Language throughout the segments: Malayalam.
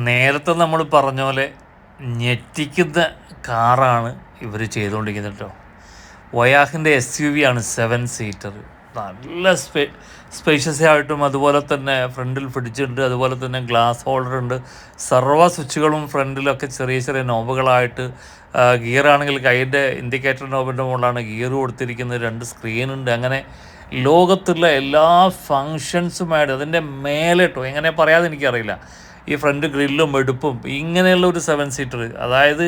നേരത്തെ നമ്മൾ പറഞ്ഞ പോലെ ഞെട്ടിക്കുന്ന കാറാണ് ഇവർ ചെയ്തുകൊണ്ടിരിക്കുന്നത് കേട്ടോ. വയാഹിൻ്റെ SUV ആണ് 7 സീറ്റർ. നല്ല സ്പേഷ്യസ് ആയിട്ടും അതുപോലെ തന്നെ ഫ്രണ്ടിൽ പിടിച്ചിട്ടുണ്ട്. അതുപോലെ തന്നെ ഗ്ലാസ് ഹോൾഡർ ഉണ്ട്. സർവ്വ സ്വിച്ചുകളും ഫ്രണ്ടിലൊക്കെ ചെറിയ ചെറിയ നോബുകളായിട്ട്, ഗിയറാണെങ്കിൽ കൈൻ്റെ ഇൻഡിക്കേറ്റർ നോബിൻ്റെ മുകളിലാണ് ഗിയർ കൊടുത്തിരിക്കുന്നത്. 2 സ്ക്രീനുണ്ട്. അങ്ങനെ ലോകത്തുള്ള എല്ലാ ഫങ്ഷൻസുമായിട്ട് അതിൻ്റെ മേലെ കേട്ടോ, എങ്ങനെ പറയാതെ എനിക്കറിയില്ല. ഈ ഫ്രണ്ട് ഗ്രില്ലും എടുപ്പും ഇങ്ങനെയുള്ള ഒരു 7 സീറ്റർ, അതായത്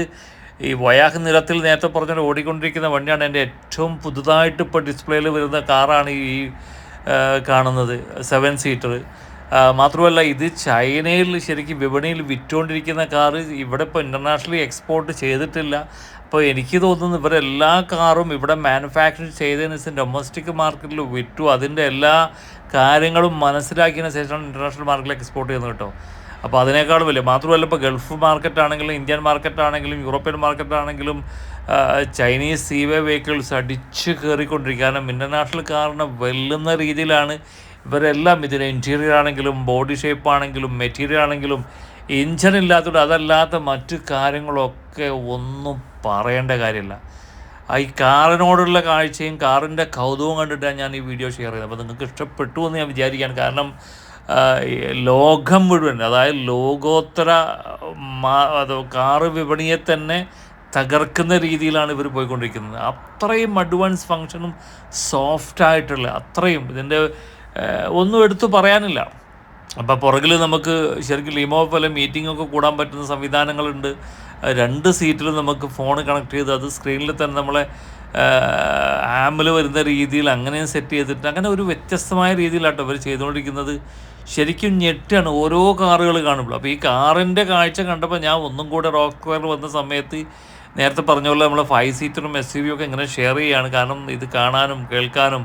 ഈ വയാഹ് നിരത്തിൽ നേരത്തെ പറഞ്ഞാൽ ഓടിക്കൊണ്ടിരിക്കുന്ന വണ്ടിയാണ്. എൻ്റെ ഏറ്റവും പുതുതായിട്ട് ഇപ്പോൾ ഡിസ്പ്ലേയിൽ വരുന്ന കാറാണ് ഈ കാണുന്നത് 7 സീറ്റർ. മാത്രമല്ല ഇത് ചൈനയിൽ ശരിക്കും വിപണിയിൽ വിറ്റുകൊണ്ടിരിക്കുന്ന കാറ് ഇവിടെ ഇപ്പോൾ ഇൻ്റർനാഷണലി എക്സ്പോർട്ട് ചെയ്തിട്ടില്ല. അപ്പോൾ എനിക്ക് തോന്നുന്നു ഇവരെല്ലാ കാറും ഇവിടെ മാനുഫാക്ചർ ചെയ്തതിന് ശേഷം ഡൊമസ്റ്റിക് മാർക്കറ്റിൽ വിറ്റു. അതിൻ്റെ എല്ലാ കാര്യങ്ങളും മനസ്സിലാക്കിയതിന് ശേഷമാണ് ഇൻ്റർനാഷണൽ മാർക്കറ്റിലേക്ക് എക്സ്പോർട്ട് ചെയ്യുന്നത് കേട്ടോ. അപ്പോൾ അതിനേക്കാളും വലിയ, മാത്രമല്ല ഇപ്പോൾ ഗൾഫ് മാർക്കറ്റാണെങ്കിലും ഇന്ത്യൻ മാർക്കറ്റാണെങ്കിലും യൂറോപ്യൻ മാർക്കറ്റാണെങ്കിലും ചൈനീസ് സീവേ വെഹിക്കിൾസ് അടിച്ച് കയറിക്കൊണ്ടിരിക്കുക. കാരണം ഇൻ്റർനാഷണൽ കാറിനെ വെല്ലുന്ന രീതിയിലാണ് ഇവരെല്ലാം. ഇതിൻ്റെ ഇൻറ്റീരിയർ ആണെങ്കിലും ബോഡി ഷേപ്പ് ആണെങ്കിലും മെറ്റീരിയൽ ആണെങ്കിലും എഞ്ചിൻ ഇല്ലാത്തതുകൊണ്ട് അതല്ലാത്ത മറ്റു കാര്യങ്ങളൊക്കെ ഒന്നും പറയേണ്ട കാര്യമില്ല. ഈ കാറിനോടുള്ള കാഴ്ചയും കാറിൻ്റെ കൗതുകവും കണ്ടിട്ടാണ് ഞാൻ ഈ വീഡിയോ ഷെയർ ചെയ്തത്. അപ്പോൾ നിങ്ങൾക്ക് ഇഷ്ടപ്പെട്ടു എന്ന് ഞാൻ വിചാരിക്കുകയാണ്. കാരണം ലോകം മുഴുവൻ, അതായത് ലോകോത്തര കാറ് വിപണിയെ തന്നെ തകർക്കുന്ന രീതിയിലാണ് ഇവർ പോയിക്കൊണ്ടിരിക്കുന്നത്. അത്രയും അഡ്വാൻസ് ഫങ്ഷനും സോഫ്റ്റായിട്ടുള്ള അത്രയും ഇതിൻ്റെ ഒന്നും എടുത്തു പറയാനില്ല. അപ്പോൾ പുറകിൽ നമുക്ക് ശരിക്കും ലിമോ പോലെ മീറ്റിങ്ങൊക്കെ കൂടാൻ പറ്റുന്ന സംവിധാനങ്ങളുണ്ട്. 2 സീറ്റിൽ നമുക്ക് ഫോൺ കണക്ട് ചെയ്ത് അത് സ്ക്രീനിൽ തന്നെ നമ്മളെ ആമിൽ വരുന്ന രീതിയിൽ അങ്ങനെയും സെറ്റ് ചെയ്തിട്ട് അങ്ങനെ ഒരു വ്യത്യസ്തമായ രീതിയിലാട്ടോ അവർ ചെയ്തുകൊണ്ടിരിക്കുന്നത്. ശരിക്കും ഞെട്ടാണ് ഓരോ കാറുകൾ കാണുമ്പോൾ. അപ്പോൾ ഈ കാറിൻ്റെ കാഴ്ച കണ്ടപ്പോൾ ഞാൻ ഒന്നും കൂടെ റോക്ക് സ്ക്വയർ വന്ന സമയത്ത് നേരത്തെ പറഞ്ഞ പോലെ നമ്മൾ 5 സീറ്ററും SUV ഒക്കെ ഇങ്ങനെ ഷെയർ ചെയ്യുകയാണ്. കാരണം ഇത് കാണാനും കേൾക്കാനും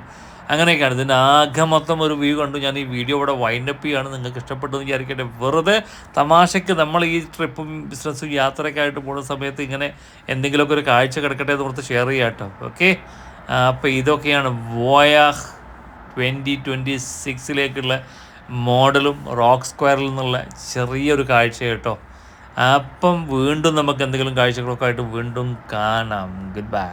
അങ്ങനെയൊക്കെയാണ്. ഇതിൻ്റെ ആകെ മൊത്തം ഒരു വ്യൂ കണ്ടു. ഞാൻ ഈ വീഡിയോ ഇവിടെ വൈൻഡപ്പ് ചെയ്യുകയാണ്. നിങ്ങൾക്ക് ഇഷ്ടപ്പെട്ടെന്ന് വിചാരിക്കട്ടെ. വെറുതെ തമാശയ്ക്ക് നമ്മൾ ഈ ട്രിപ്പും ബിസിനസ്സും യാത്രയൊക്കെ പോകുന്ന സമയത്ത് ഇങ്ങനെ എന്തെങ്കിലുമൊക്കെ ഒരു കാഴ്ച കിടക്കട്ടെ എന്ന് ഓർത്ത് ഷെയർ ചെയ്യാം കേട്ടോ. ഓക്കെ, അപ്പോൾ ഇതൊക്കെയാണ് വോയാഹ് 2026 മോഡലും റോക്ക് സ്ക്വയറിൽ നിന്നുള്ള ചെറിയൊരു കാഴ്ച കേട്ടോ. അപ്പം വീണ്ടും നമുക്ക് എന്തെങ്കിലും കാഴ്ചകളൊക്കെ ആയിട്ട് വീണ്ടും കാണാം. Good bye.